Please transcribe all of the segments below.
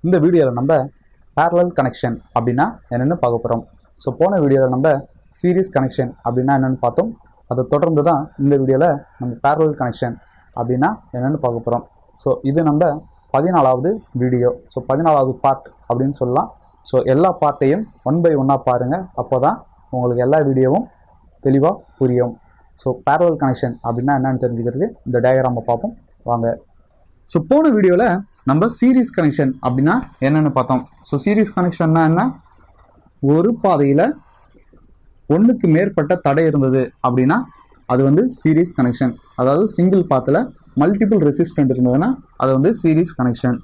இந்த வீடியோவில் நம்ம parallel கனெக்ஷன் அப்படின்னா என்னென்னு பார்க்க போகிறோம். ஸோ போன வீடியோவில் நம்ம சீரிஸ் கனெக்ஷன் அப்படின்னா என்னென்னு பார்த்தோம். அதை தொடர்ந்து தான் இந்த வீடியோவில் நம்ம parallel கனெக்ஷன் அப்படின்னா என்னென்னு பார்க்க போகிறோம். ஸோ இது நம்ம 14வது வீடியோ. ஸோ 14வது பார்ட் அப்படின்னு சொல்லலாம். ஸோ எல்லா பார்ட்டையும் 1 by 1 பாருங்கள். அப்போ தான் உங்களுக்கு எல்லா வீடியோவும் தெளிவாக புரியும். ஸோ parallel கனெக்ஷன் அப்படின்னா என்னென்னு தெரிஞ்சுக்கிறதுக்கு இந்த டயக்ராமை பார்ப்போம் வாங்க. ஸோ போன வீடியோவில் நம்ம சீரிஸ் கனெக்ஷன் அப்படின்னா என்னென்னு பார்த்தோம். ஸோ சீரிஸ் கனெக்ஷன்னா என்ன, ஒரு பாதையில் ஒன்றுக்கு மேற்பட்ட தடை இருந்தது அப்படின்னா அது வந்து சீரிஸ் கனெக்ஷன். அதாவது சிங்கிள் பாத்தில் மல்டிபிள் ரெசிஸ்டன்ட் இருந்ததுன்னா அது வந்து சீரிஸ் கனெக்ஷன்.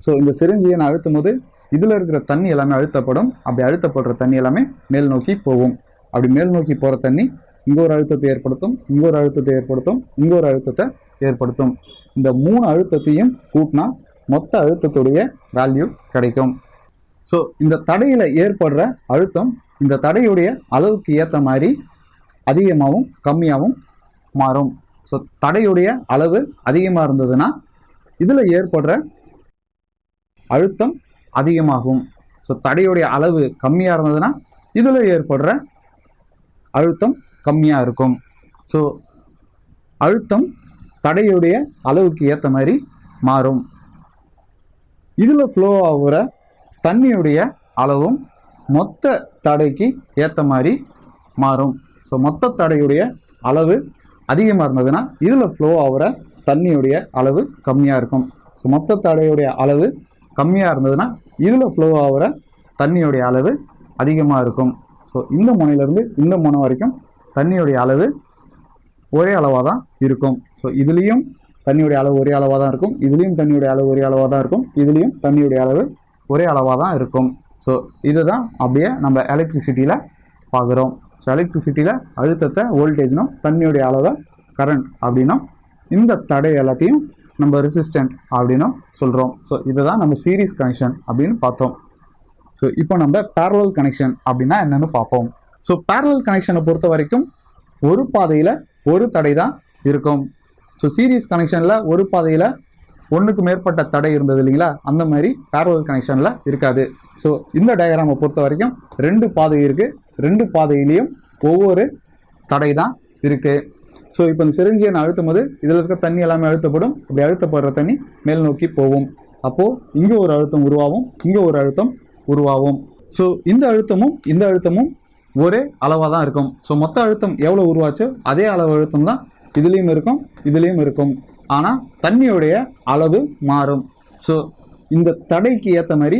ஸோ இந்த சிரிஞ்சியை நான் அழுத்தும் போது இதில் இருக்கிற தண்ணி எல்லாமே அழுத்தப்படும். அப்படி அழுத்தப்படுற தண்ணி எல்லாமே மேல் நோக்கி போகும். அப்படி மேல் நோக்கி போகிற தண்ணி இங்கே ஒரு அழுத்தத்தை ஏற்படுத்தும், இங்கே ஒரு அழுத்தத்தை ஏற்படுத்தும், இங்கே ஒரு அழுத்தத்தை ஏற்படுத்தும். இந்த 3 அழுத்தத்தையும் கூட்டினா மொத்த அழுத்தத்துடைய வேல்யூ கிடைக்கும். ஸோ இந்த தடையில் ஏற்படுற அழுத்தம் இந்த தடையுடைய அளவுக்கு ஏற்ற மாதிரி அதிகமாகவும் கம்மியாகவும் மாறும். ஸோ தடையுடைய அளவு அதிகமாக இருந்ததுன்னா இதில் ஏற்படுற அழுத்தம் அதிகமாகும். ஸோ தடையுடைய அளவு கம்மியாக இருந்ததுன்னா இதில் ஏற்படுற அழுத்தம் கம்மியாக இருக்கும். ஸோ அழுத்தம் தடையுடைய அளவுக்கு ஏற்ற மாதிரி மாறும். இதில் ஃப்ளோ ஆகிற தண்ணியுடைய அளவும் மொத்த தடைக்கு ஏற்ற மாதிரி மாறும். ஸோ மொத்த தடையுடைய அளவு அதிகமாக இருந்ததுன்னா இதில் ஃப்ளோ ஆகிற தண்ணியுடைய அளவு கம்மியாக இருக்கும். ஸோ மொத்த தடையுடைய அளவு கம்மியாக இருந்ததுன்னா இதில் ஃப்ளோ ஆகிற தண்ணியுடைய அளவு அதிகமாக இருக்கும். ஸோ இந்த முனையிலேருந்து இந்த முனை வரைக்கும் தண்ணியுடைய அளவு ஒரே அளவாக தான் இருக்கும். ஸோ இதுலேயும் தண்ணியுடைய அளவு ஒரே அளவாக தான் இருக்கும், இதுலேயும் தண்ணியுடைய அளவு ஒரே அளவாக தான் இருக்கும், இதுலேயும் தண்ணியுடைய அளவு ஒரே அளவாக தான் இருக்கும். ஸோ இதுதான் அப்படியே நம்ம எலக்ட்ரிசிட்டியில் பார்க்குறோம். ஸோ எலக்ட்ரிசிட்டியில் அழுத்தத்தை வோல்டேஜ்னும் தண்ணியுடைய அளவை கரண்ட் அப்படின்னும் இந்த தடை எல்லாத்தையும் நம்ம ரெசிஸ்டன்ட் அப்படின்னும் சொல்கிறோம். ஸோ இதை தான் நம்ம சீரிஸ் கனெக்ஷன் அப்படின்னு பார்த்தோம். ஸோ இப்போ நம்ம parallel கனெக்ஷன் அப்படின்னா என்னென்னு பார்ப்போம். ஸோ parallel கனெக்ஷனை பொறுத்த வரைக்கும் ஒரு பாதையில் ஒரு தடை தான் இருக்கும். ஸோ சீரிஸ் கனெக்ஷனில் ஒரு பாதையில் ஒன்றுக்கு மேற்பட்ட தடை இருந்தது இல்லைங்களா, அந்த மாதிரி parallel கனெக்ஷனில் இருக்காது. ஸோ இந்த டயக்ராமை பொறுத்த வரைக்கும் 2 பாதை இருக்குது, 2 பாதையிலையும் ஒவ்வொரு தடை தான் இருக்குது. ஸோ இப்போ இந்த சிரிஞ்சியை நான் அழுத்தும் போது இதில் இருக்க தண்ணி எல்லாமே அழுத்தப்படும். அப்படி அழுத்தப்படுற தண்ணி மேல் நோக்கி போகும். அப்போது இங்கே ஒரு அழுத்தம் உருவாகும், இங்கே ஒரு அழுத்தம் உருவாகும். ஸோ இந்த அழுத்தமும் ஒரே அளவாக தான் இருக்கும். ஸோ மொத்த அழுத்தம் எவ்வளோ உருவாச்சோ அதே அளவு அழுத்தம் தான் இதுலேயும் இருக்கும், இதுலேயும் இருக்கும். ஆனால் தண்ணியுடைய அளவு மாறும். ஸோ இந்த தடைக்கு ஏற்ற மாதிரி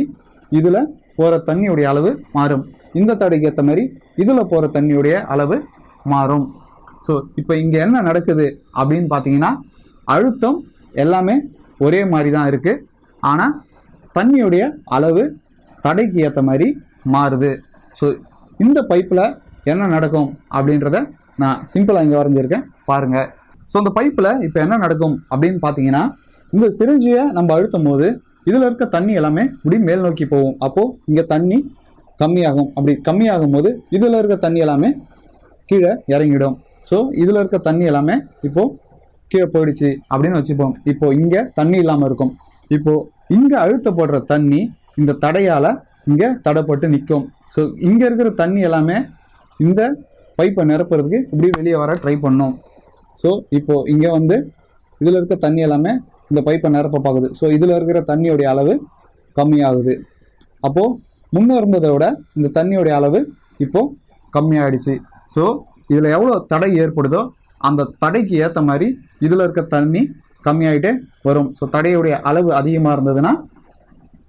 இதில் போகிற தண்ணியுடைய அளவு மாறும், இந்த தடைக்கு ஏற்ற மாதிரி இதில் போகிற தண்ணியுடைய அளவு மாறும். ஸோ இப்போ இங்கே என்ன நடக்குது அப்படின்னு பார்த்தீங்கன்னா அழுத்தம் எல்லாமே ஒரே மாதிரி தான் இருக்குது. ஆனால் தண்ணியுடைய அளவு தடைக்கு ஏற்ற மாதிரி மாறுது. ஸோ இந்த பைப்பில் என்ன நடக்கும் அப்படின்றத நான் சிம்பிளாக இங்கே வரைஞ்சிருக்கேன் பாருங்கள். ஸோ இந்த பைப்பில் இப்போ என்ன நடக்கும் அப்படின்னு பார்த்தீங்கன்னா இந்த சிரிஞ்சியை நம்ம அழுத்தும் போது இதில் இருக்க தண்ணி எல்லாமே இப்படி மேல் நோக்கி போகும். அப்போது இங்கே தண்ணி கம்மியாகும். அப்படி கம்மியாகும் போது இதில் இருக்க தண்ணி எல்லாமே கீழே இறங்கிடும். ஸோ இதில் இருக்க தண்ணி எல்லாமே இப்போது கீழே போயிடுச்சு அப்படின்னு வச்சுப்போம். இப்போது இங்கே தண்ணி இல்லாமல் இருக்கும். இப்போது இங்கே அழுத்தப்படுற தண்ணி இந்த தடையால் இங்கே தடைப்பட்டு நிற்கும். ஸோ இங்கே இருக்கிற தண்ணி எல்லாமே இந்த பைப்பை நிரப்புறதுக்கு இப்படி வெளியே வர ட்ரை பண்ணும். ஸோ இப்போது இங்கே வந்து இதில் இருக்க தண்ணி எல்லாமே இந்த பைப்பை நிரப்ப பார்க்குது. ஸோ இதில் இருக்கிற தண்ணியோடைய அளவு கம்மியாகுது. அப்போது முன்னே இருந்ததை விட இந்த தண்ணியோடைய அளவு இப்போது கம்மியாகிடுச்சு. ஸோ இதில் எவ்வளோ தடை ஏற்படுதோ அந்த தடைக்கு ஏற்ற மாதிரி இதில் இருக்க தண்ணி கம்மியாகிட்டே வரும். ஸோ தடையுடைய அளவு அதிகமாக இருந்ததுன்னா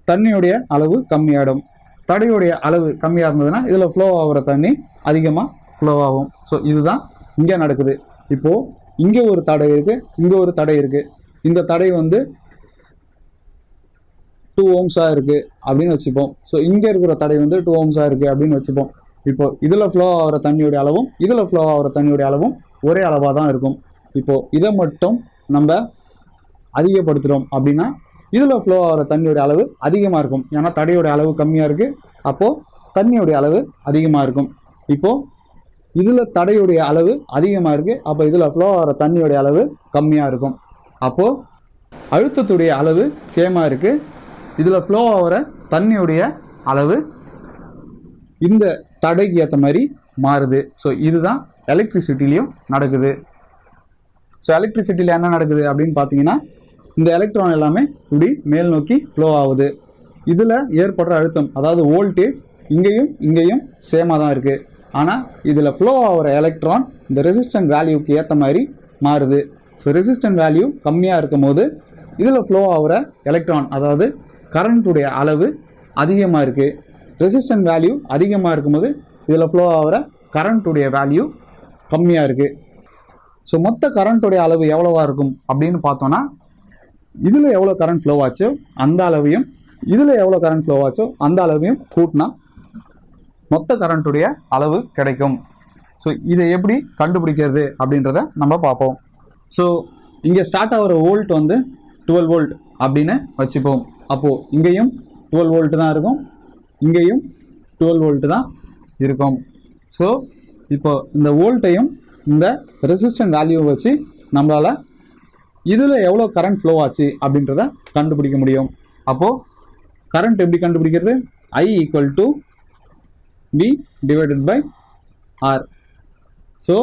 தண்ணியுடைய அளவு கம்மியாகிடும். தடையுடைய அளவு கம்மியாக இருந்ததுன்னா இதில் ஃப்ளோ ஆகிற தண்ணி அதிகமாக ஃப்ளோ ஆகும். ஸோ இதுதான் இங்கே நடக்குது. இப்போது இங்கே ஒரு தடை இருக்குது, இங்கே ஒரு தடை இருக்குது. இந்த தடை வந்து 2 ohms இருக்குது அப்படின்னு வச்சுப்போம். ஸோ இங்கே இருக்கிற தடை வந்து 2 ohms இருக்குது அப்படின்னு வச்சுப்போம். இப்போது இதில் ஃப்ளோ ஆகிற தண்ணியுடைய அளவும் இதில் ஃப்ளோ ஆகிற தண்ணியுடைய அளவும் ஒரே அளவாக தான் இருக்கும். இப்போது இதை மட்டும் நம்ம அதிகப்படுத்துகிறோம் அப்படின்னா இதில் ஃப்ளோ ஆகிற தண்ணியோடைய அளவு அதிகமாக இருக்கும். ஏன்னா தடையோடைய அளவு கம்மியாக இருக்குது, அப்போது தண்ணியோடைய அளவு அதிகமாக இருக்கும். இப்போது இதில் தடையுடைய அளவு அதிகமாக இருக்குது, அப்போ இதில் ஃப்ளோ ஆகிற தண்ணியோடைய அளவு கம்மியாக இருக்கும். அப்போது அழுத்தத்துடைய அளவு சேமாக இருக்குது, இதில் ஃப்ளோ ஆகிற தண்ணியுடைய அளவு இந்த தடைக்கு ஏற்ற மாதிரி மாறுது. ஸோ இதுதான் எலக்ட்ரிசிட்டிலையும் நடக்குது. ஸோ எலக்ட்ரிசிட்டியில் என்ன நடக்குது அப்படின்னு பார்த்தீங்கன்னா, இந்த எலக்ட்ரான் எல்லாமே இப்படி மேல் நோக்கி ஃப்ளோ ஆகுது. இதில் ஏற்படுற அழுத்தம், அதாவது வோல்டேஜ் இங்கேயும் சேமாக தான் இருக்குது. ஆனால் இதில் ஃப்ளோ ஆகிற எலக்ட்ரான் இந்த ரெசிஸ்டன்ட் வேல்யூக்கு ஏற்ற மாதிரி மாறுது. ஸோ ரெசிஸ்டன்ட் வேல்யூ கம்மியாக இருக்கும் போது இதில் ஃப்ளோ ஆகிற எலக்ட்ரான், அதாவது கரண்ட்டுடைய அளவு அதிகமாக இருக்குது. ரெசிஸ்டன்ட் வேல்யூ அதிகமாக இருக்கும்போது இதில் ஃப்ளோ ஆகிற கரண்ட்டுடைய வேல்யூ கம்மியாக இருக்குது. ஸோ மொத்த கரண்ட்டுடைய அளவு எவ்வளோவா இருக்கும் அப்படின்னு பார்த்தோன்னா, இதில் எவ்வளோ கரண்ட் ஃப்ளோ ஆச்சோ அந்த அளவையும் இதில் எவ்வளோ கரண்ட் ஃப்ளோ ஆச்சோ அந்த அளவையும் கூட்டினா மொத்த கரண்ட்டுடைய அளவு கிடைக்கும். ஸோ இதை எப்படி கண்டுபிடிக்கிறது அப்படின்றத நம்ம பார்ப்போம். ஸோ இங்கே ஸ்டார்ட் ஆகிற வோல்ட் வந்து 12 வோல்ட் அப்படின்னு வச்சுப்போம். அப்போது இங்கேயும் 12 வோல்ட் தான் இருக்கும், இங்கேயும் 12 வோல்ட் தான் இருக்கும். ஸோ இப்போ இந்த வோல்ட்டையும் இந்த ரெசிஸ்டன்ட் வேல்யூவை வச்சு நம்மளால் இதில் எவ்வளோ கரண்ட் ஃப்ளோ ஆச்சு அப்படின்றத கண்டுபிடிக்க முடியும். அப்போது கரண்ட் எப்படி கண்டுபிடிக்கிறது? I equal to V divided by R. So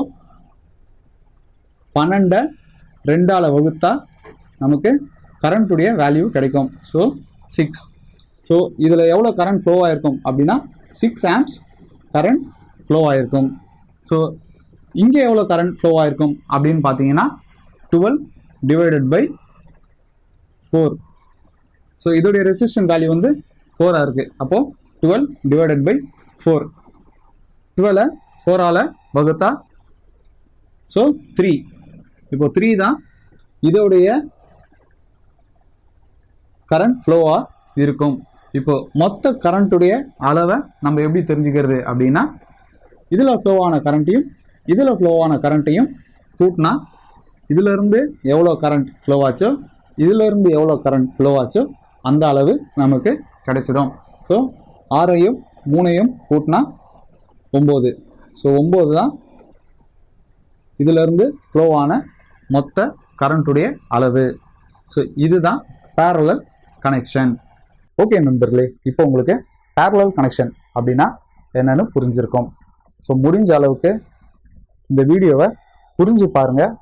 12 2ஆல் வகுத்தா நமக்கு கரண்ட்டுடைய வேல்யூ கிடைக்கும். ஸோ 6. ஸோ இதில் எவ்வளோ கரண்ட் ஃப்ளோ ஆகிருக்கும் அப்படின்னா 6 ஆம்ப்ஸ் கரண்ட் ஃப்ளோ ஆகிருக்கும். ஸோ இங்கே எவ்வளோ கரண்ட் ஃப்ளோ ஆகிருக்கும் அப்படின்னு பார்த்தீங்கன்னா 12 டிவைடட் பை 4. ஸோ இதோடைய ரெசிஸ்டன்ட் வேல்யூ வந்து 4ஆக இருக்குது. அப்போது 12 டிவைடட் பை 4. 12 4ஆல் வகுத்தா ஸோ 3. இப்போ 3 தான் இதோடைய கரண்ட் ஃப்ளோவாக இருக்கும். இப்போ மொத்த கரண்ட்டுடைய அளவை நம்ம எப்படி தெரிஞ்சுக்கிறது அப்படின்னா, இதில் ஃப்ளோவான கரண்ட்டையும் இதில் ஃப்ளோவான கரண்ட்டையும் கூட்டினா இதிலிருந்து எவ்வளோ கரண்ட் ஃப்ளோ ஆச்சோ இதிலிருந்து எவ்வளோ கரண்ட் ஃப்ளோ ஆச்சோ அந்த அளவு நமக்கு கிடைச்சிடும். ஸோ 6ஐயும் 3ஐயும் கூட்டினா 9. ஸோ 9 தான் இதிலிருந்து ஃப்ளோவான மொத்த கரண்ட்டுடைய அளவு. ஸோ இதுதான் பேரலல் கனெக்ஷன். ஓகே நண்பர்களே, இப்போ உங்களுக்கு பேரலல் கனெக்ஷன் அப்படின்னா என்னன்னு புரிஞ்சிருக்கும். ஸோ முடிஞ்ச அளவுக்கு இந்த வீடியோவை புரிஞ்சு பாருங்கள்.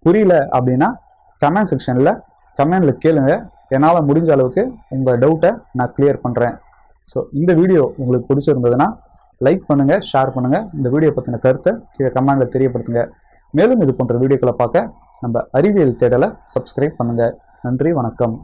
புரியல அப்படின்னா கமெண்ட் செக்ஷனில் கமெண்டில் கேளுங்க. என்னால் முடிஞ்ச அளவுக்கு உங்கள் டவுட்டை நான் கிளியர் பண்ணுறேன். ஸோ இந்த வீடியோ உங்களுக்கு பிடிச்சிருந்ததுன்னா லைக் பண்ணுங்கள், ஷேர் பண்ணுங்கள். இந்த வீடியோ பற்றின கருத்தை கீழே கமெண்டில் தெரியப்படுத்துங்க. மேலும் இது போன்ற வீடியோக்களை பார்க்க நம்ம அறிவியல் தேடலை சப்ஸ்கிரைப் பண்ணுங்கள். நன்றி, வணக்கம்.